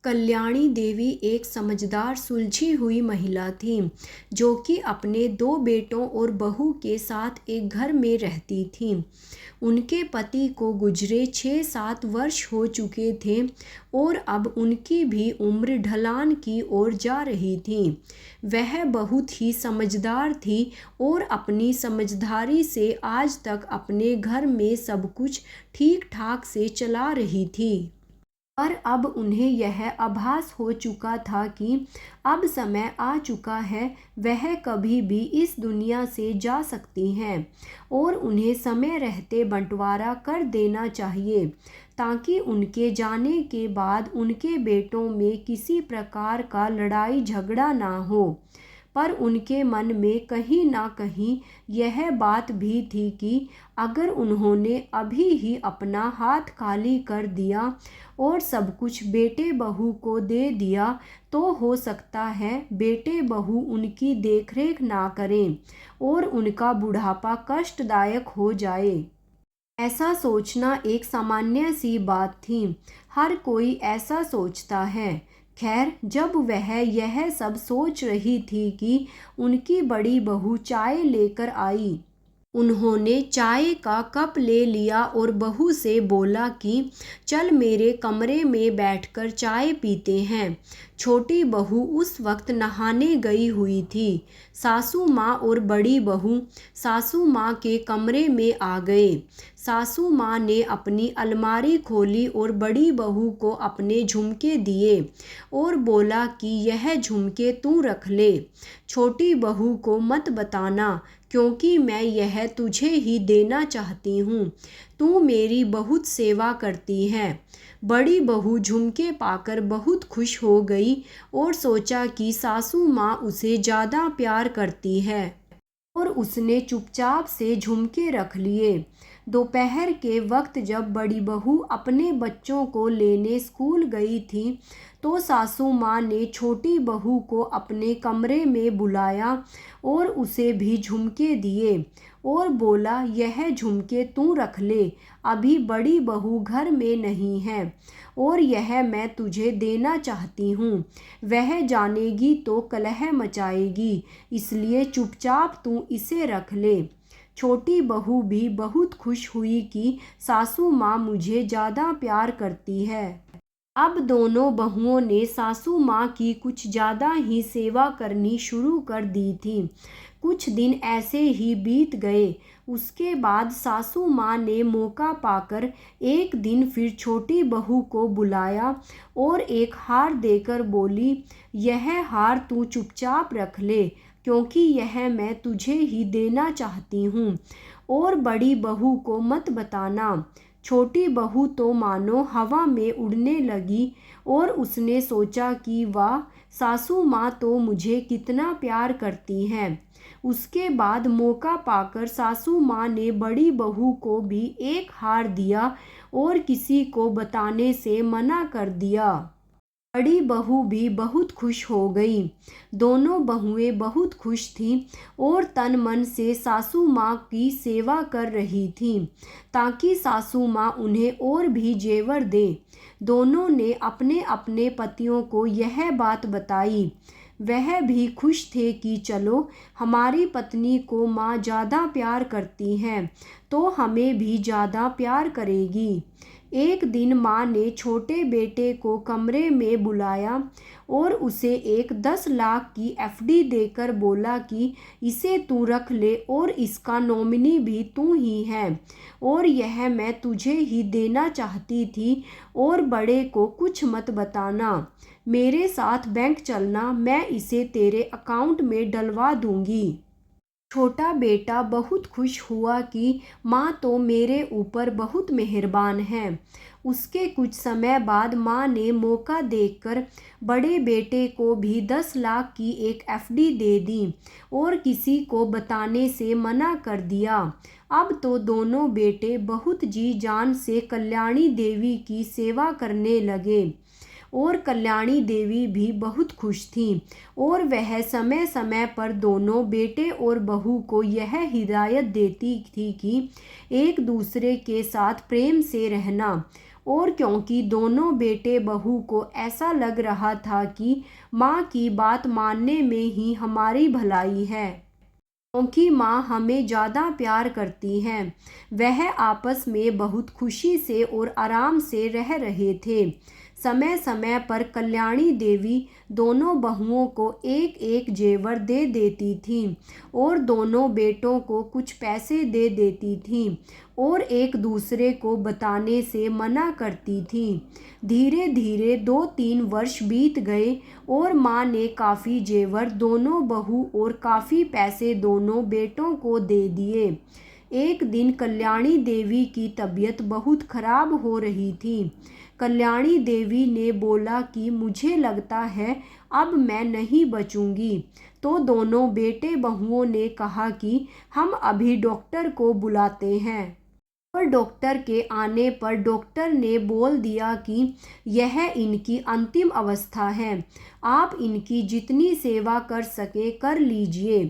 कल्याणी देवी एक समझदार सुलझी हुई महिला थी जो कि अपने दो बेटों और बहू के साथ एक घर में रहती थी। उनके पति को गुजरे 6-7 वर्ष हो चुके थे और अब उनकी भी उम्र ढलान की ओर जा रही थी। वह बहुत ही समझदार थी और अपनी समझदारी से आज तक अपने घर में सब कुछ ठीक ठाक से चला रही थी। पर अब उन्हें यह आभास हो चुका था कि अब समय आ चुका है, वह कभी भी इस दुनिया से जा सकती हैं और उन्हें समय रहते बंटवारा कर देना चाहिए ताकि उनके जाने के बाद उनके बेटों में किसी प्रकार का लड़ाई झगड़ा ना हो। पर उनके मन में कहीं ना कहीं यह बात भी थी कि अगर उन्होंने अभी ही अपना हाथ खाली कर दिया और सब कुछ बेटे बहू को दे दिया तो हो सकता है बेटे बहू उनकी देखरेख ना करें और उनका बुढ़ापा कष्टदायक हो जाए। ऐसा सोचना एक सामान्य सी बात थी, हर कोई ऐसा सोचता है। खैर, जब वह यह सब सोच रही थी कि उनकी बड़ी बहू चाय लेकर आई। उन्होंने चाय का कप ले लिया और बहू से बोला कि चल मेरे कमरे में बैठकर चाय पीते हैं। छोटी बहू उस वक्त नहाने गई हुई थी। सासू माँ और बड़ी बहू सासू माँ के कमरे में आ गए। सासू माँ ने अपनी अलमारी खोली और बड़ी बहू को अपने झुमके दिए और बोला कि यह झुमके तू रख ले। छोटी बहू को मत बताना क्योंकि मैं यह तुझे ही देना चाहती हूँ। तू मेरी बहुत सेवा करती है। बड़ी बहू झुमके पाकर बहुत खुश हो गई और सोचा कि सासू माँ उसे ज़्यादा प्यार करती है और उसने चुपचाप से झुमके रख लिए। दोपहर के वक्त जब बड़ी बहू अपने बच्चों को लेने स्कूल गई थी तो सासू माँ ने छोटी बहू को अपने कमरे में बुलाया और उसे भी झुमके दिए और बोला यह झुमके तू रख ले, अभी बड़ी बहू घर में नहीं है और यह मैं तुझे देना चाहती हूँ। वह जानेगी तो कलह मचाएगी, इसलिए चुपचाप तू इसे रख ले। छोटी बहू भी बहुत खुश हुई कि सासू माँ मुझे ज़्यादा प्यार करती है। अब दोनों बहुओं ने सासू माँ की कुछ ज़्यादा ही सेवा करनी शुरू कर दी थी। कुछ दिन ऐसे ही बीत गए। उसके बाद सासू माँ ने मौका पाकर एक दिन फिर छोटी बहू को बुलाया और एक हार देकर बोली, यह हार तू चुपचाप रख ले क्योंकि यह मैं तुझे ही देना चाहती हूँ और बड़ी बहू को मत बताना। छोटी बहू तो मानो हवा में उड़ने लगी और उसने सोचा कि वाह, सासू माँ तो मुझे कितना प्यार करती हैं। उसके बाद मौका पाकर सासू माँ ने बड़ी बहू को भी एक हार दिया और किसी को बताने से मना कर दिया। बड़ी बहू भी बहुत खुश हो गई। दोनों बहुएं बहुत खुश थीं और तन मन से सासू माँ की सेवा कर रही थीं ताकि सासू माँ उन्हें और भी जेवर दे। दोनों ने अपने अपने पतियों को यह बात बताई। वह भी खुश थे कि चलो, हमारी पत्नी को माँ ज़्यादा प्यार करती हैं तो हमें भी ज़्यादा प्यार करेगी। एक दिन माँ ने छोटे बेटे को कमरे में बुलाया और उसे एक 10 लाख की एफडी देकर बोला कि इसे तू रख ले और इसका नॉमिनी भी तू ही है और यह मैं तुझे ही देना चाहती थी और बड़े को कुछ मत बताना। मेरे साथ बैंक चलना, मैं इसे तेरे अकाउंट में डलवा दूंगी। छोटा बेटा बहुत खुश हुआ कि माँ तो मेरे ऊपर बहुत मेहरबान है। उसके कुछ समय बाद माँ ने मौका देखकर बड़े बेटे को भी 10 लाख की एक एफडी दे दी और किसी को बताने से मना कर दिया। अब तो दोनों बेटे बहुत जी जान से कल्याणी देवी की सेवा करने लगे और कल्याणी देवी भी बहुत खुश थी और वह समय समय पर दोनों बेटे और बहू को यह हिदायत देती थी कि एक दूसरे के साथ प्रेम से रहना और क्योंकि दोनों बेटे बहू को ऐसा लग रहा था कि माँ की बात मानने में ही हमारी भलाई है, क्योंकि माँ हमें ज़्यादा प्यार करती हैं, वह आपस में बहुत खुशी से और आराम से रह रहे थे। समय समय पर कल्याणी देवी दोनों बहुओं को एक एक जेवर दे देती थी और दोनों बेटों को कुछ पैसे दे देती थी और एक दूसरे को बताने से मना करती थी। धीरे धीरे 2-3 वर्ष बीत गए और माँ ने काफ़ी जेवर दोनों बहू और काफ़ी पैसे दोनों बेटों को दे दिए। एक दिन कल्याणी देवी की तबीयत बहुत खराब हो रही थी। कल्याणी देवी ने बोला कि मुझे लगता है अब मैं नहीं बचूंगी। तो दोनों बेटे बहुओं ने कहा कि हम अभी डॉक्टर को बुलाते हैं। और डॉक्टर के आने पर डॉक्टर ने बोल दिया कि यह इनकी अंतिम अवस्था है, आप इनकी जितनी सेवा कर सके कर लीजिए।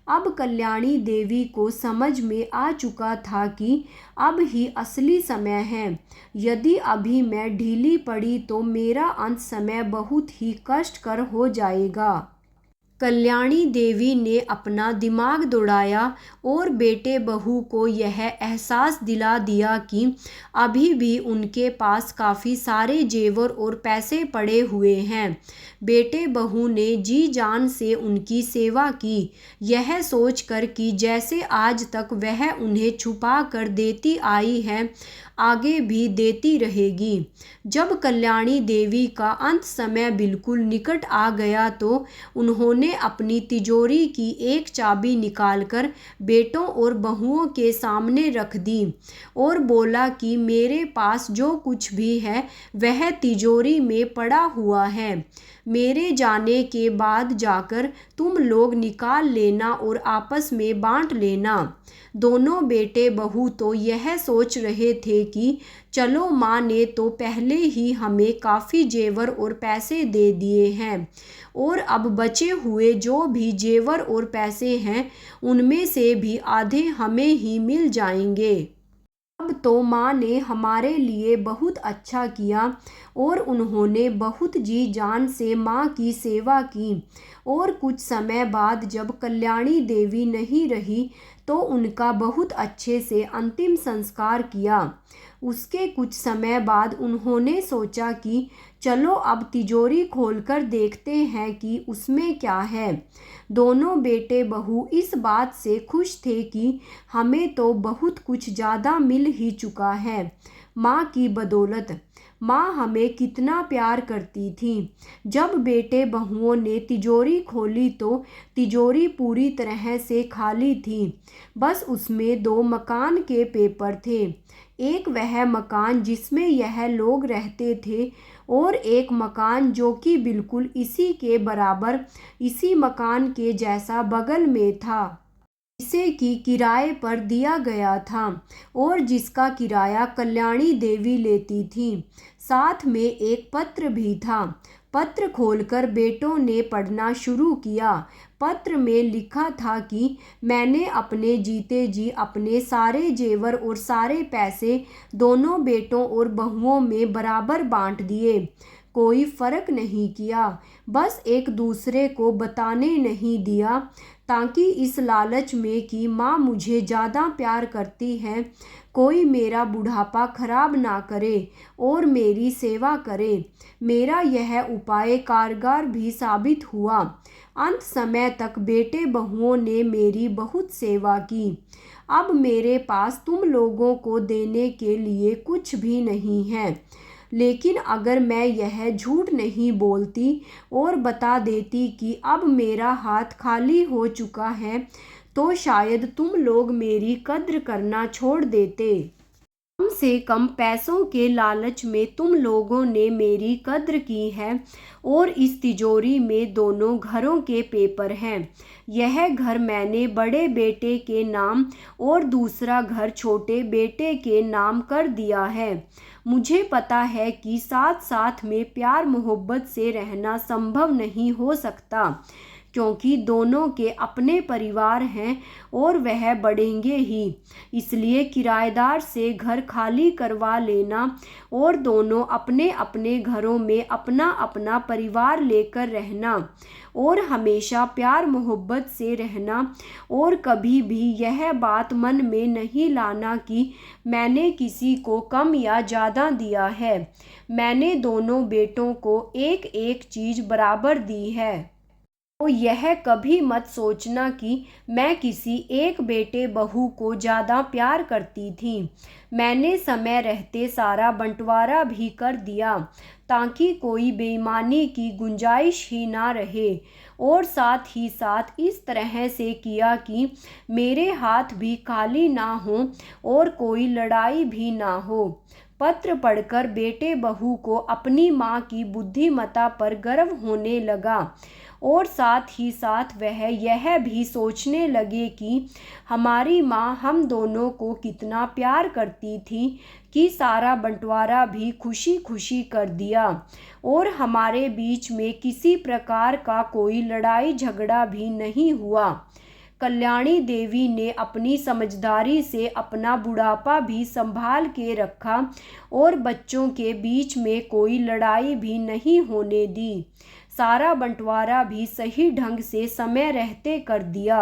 अब कल्याणी देवी को समझ में आ चुका था कि अब ही असली समय है। यदि अभी मैं ढीली पड़ी तो मेरा अंत समय बहुत ही कष्टकर हो जाएगा। कल्याणी देवी ने अपना दिमाग दौड़ाया और बेटे बहू को यह एहसास दिला दिया कि अभी भी उनके पास काफ़ी सारे जेवर और पैसे पड़े हुए हैं। बेटे बहू ने जी जान से उनकी सेवा की, यह सोचकर कि जैसे आज तक वह उन्हें छुपा कर देती आई है, आगे भी देती रहेगी। जब कल्याणी देवी का अंत समय बिल्कुल निकट आ गया तो उन्होंने अपनी तिजोरी की एक चाबी निकालकर बेटों और बहुओं के सामने रख दी और बोला कि मेरे पास जो कुछ भी है वह तिजोरी में पड़ा हुआ है, मेरे जाने के बाद जाकर तुम लोग निकाल लेना और आपस में बांट लेना। दोनों बेटे बहू तो यह सोच रहे थे कि चलो माँ ने तो पहले ही हमें काफ़ी जेवर और पैसे दे दिए हैं और अब बचे हुए जो भी जेवर और पैसे हैं उनमें से भी आधे हमें ही मिल जाएंगे। अब तो माँ ने हमारे लिए बहुत अच्छा किया और उन्होंने बहुत जी जान से माँ की सेवा की। और कुछ समय बाद जब कल्याणी देवी नहीं रही तो उनका बहुत अच्छे से अंतिम संस्कार किया। उसके कुछ समय बाद उन्होंने सोचा कि चलो अब तिजोरी खोलकर देखते हैं कि उसमें क्या है। दोनों बेटे बहू इस बात से खुश थे कि हमें तो बहुत कुछ ज़्यादा मिल ही चुका है माँ की बदौलत। माँ हमें कितना प्यार करती थी। जब बेटे बहुओं ने तिजोरी खोली तो तिजोरी पूरी तरह से खाली थी, बस उसमें 2 मकान के पेपर थे। एक वह मकान जिसमें यह लोग रहते थे और एक मकान जो कि बिल्कुल इसी के बराबर इसी मकान के जैसा बगल में था, जिसे कि किराए पर दिया गया था और जिसका किराया कल्याणी देवी लेती थी। साथ में एक पत्र भी था। पत्र खोलकर बेटों ने पढ़ना शुरू किया। पत्र में लिखा था कि मैंने अपने जीते जी अपने सारे जेवर और सारे पैसे दोनों बेटों और बहुओं में बराबर बांट दिए, कोई फर्क नहीं किया, बस एक दूसरे को बताने नहीं दिया, ताकि इस लालच में कि माँ मुझे ज़्यादा प्यार करती है, कोई मेरा बुढ़ापा खराब ना करे और मेरी सेवा करे। मेरा यह उपाय कारगर भी साबित हुआ। अंत समय तक बेटे बहुओं ने मेरी बहुत सेवा की। अब मेरे पास तुम लोगों को देने के लिए कुछ भी नहीं है, लेकिन अगर मैं यह झूठ नहीं बोलती और बता देती कि अब मेरा हाथ खाली हो चुका है तो शायद तुम लोग मेरी कद्र करना छोड़ देते। कम से कम पैसों के लालच में तुम लोगों ने मेरी कद्र की है। और इस तिजोरी में दोनों घरों के पेपर हैं। यह घर मैंने बड़े बेटे के नाम और दूसरा घर छोटे बेटे के नाम कर दिया है। मुझे पता है कि साथ साथ में प्यार मोहब्बत से रहना संभव नहीं हो सकता, क्योंकि दोनों के अपने परिवार हैं और वह बढ़ेंगे ही। इसलिए किराएदार से घर खाली करवा लेना और दोनों अपने अपने घरों में अपना अपना परिवार लेकर रहना और हमेशा प्यार मोहब्बत से रहना और कभी भी यह बात मन में नहीं लाना कि मैंने किसी को कम या ज़्यादा दिया है। मैंने दोनों बेटों को एक एक चीज़ बराबर दी है। तो यह कभी मत सोचना कि मैं किसी एक बेटे बहू को ज़्यादा प्यार करती थी। मैंने समय रहते सारा बंटवारा भी कर दिया ताकि कोई बेईमानी की गुंजाइश ही ना रहे, और साथ ही साथ इस तरह से किया कि मेरे हाथ भी खाली ना हो और कोई लड़ाई भी ना हो। पत्र पढ़कर बेटे बहू को अपनी माँ की बुद्धिमत्ता पर गर्व होने लगा और साथ ही साथ वह यह भी सोचने लगे कि हमारी माँ हम दोनों को कितना प्यार करती थी कि सारा बंटवारा भी खुशी खुशी कर दिया और हमारे बीच में किसी प्रकार का कोई लड़ाई झगड़ा भी नहीं हुआ। कल्याणी देवी ने अपनी समझदारी से अपना बुढ़ापा भी संभाल के रखा और बच्चों के बीच में कोई लड़ाई भी नहीं होने दी। सारा बंटवारा भी सही ढंग से समय रहते कर दिया।